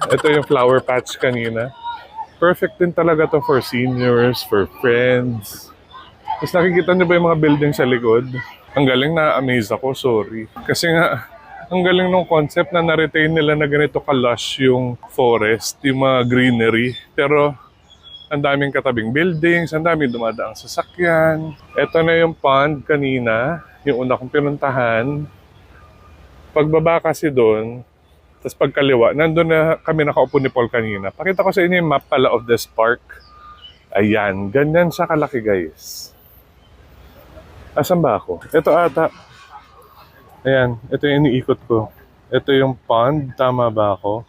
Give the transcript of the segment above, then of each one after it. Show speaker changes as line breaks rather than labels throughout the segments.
Ito yung flower patch kanina. Perfect din talaga to for seniors, for friends. Tapos nakikita niyo ba yung mga building sa likod? Ang galing, na-amaze ako, sorry. Kasi nga, ang galing ng concept na na-retain nila na ganito ka-lush yung forest, yung mga greenery. Pero ang daming katabing buildings, ang daming dumadaang sasakyan. Ito na yung pond kanina, yung una kong pinuntahan. Pagbaba kasi doon, tapos pagkaliwa, nandun na kami nakaupo ni Paul kanina. Pakita ko sa inyo yung map pala of this park. Ayan, ganyan siya kalaki guys. Asan ba ako? Ito ata. Ayan, ito yung iniikot ko. Ito yung pond, tama ba ako?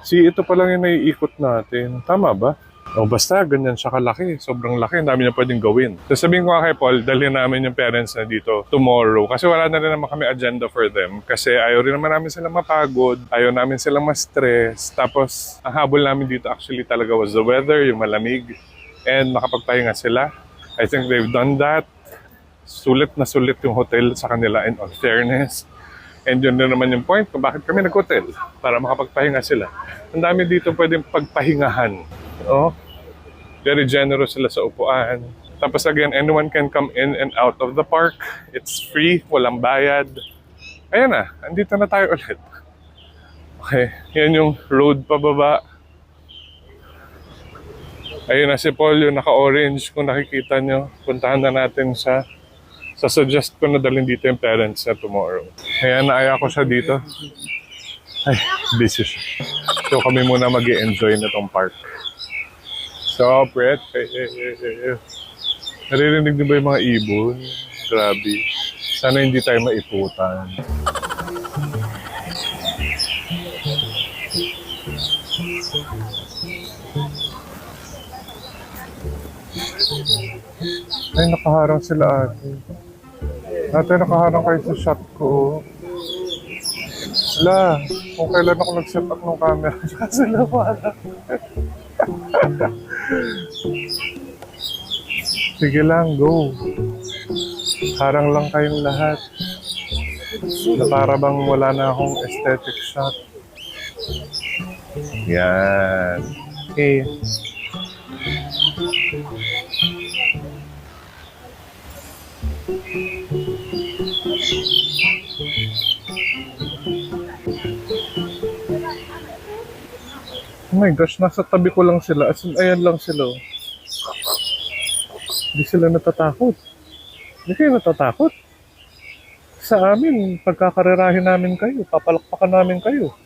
Ito pa lang yung naiikot natin. Tama ba? O basta, ganyan siya kalaki. Sobrang laki. Ang dami niya pwedeng gawin. So sabihin ko kay Paul, dalhin namin yung parents na dito tomorrow. Kasi wala na rin naman kami agenda for them. Kasi ayaw rin naman namin silang mapagod. Ayaw namin silang ma-stress. Tapos, ang habol namin dito actually talaga was the weather, yung malamig. And makapagpahinga sila. I think they've done that. Sulit na sulit yung hotel sa kanila in all fairness. And yun na naman yung point kung bakit kami nag-hotel. Para makapagpahinga sila. Ang dami dito pwedeng pagpahingahan. Oh, very generous sila sa upuan. Tapos again, anyone can come in and out of the park. It's free, walang bayad. Ayan na, andito na tayo ulit. Okay, yan yung road pababa. Ayun na si Paul, yung naka-orange. Kung nakikita nyo, puntahan na natin siya. Suggest ko na dalhin dito yung parents na tomorrow. Kaya naaya ko siya dito. Ay, busy siya. So kami muna mag-i-enjoy na tong park. So, pretty. Naririnig niyo ba yung mga ibon? Grabe. Sana hindi tayo maiputan. Ay, nakaharang sila ate. Ate, nakaharang kayo sa shot ko. Wala. Kung kailan ako nag-set up ng camera, sila wala. Sige lang, go. Harang lang kayong lahat. Na para bang wala na akong aesthetic shot. Yan. Okay. Oh my gosh, nasa tabi ko lang sila. As in, ayan lang sila. Hindi sila natatakot. Hindi kayo natatakot. Sa amin, pagkakarerahin namin kayo, papalakpakan namin kayo.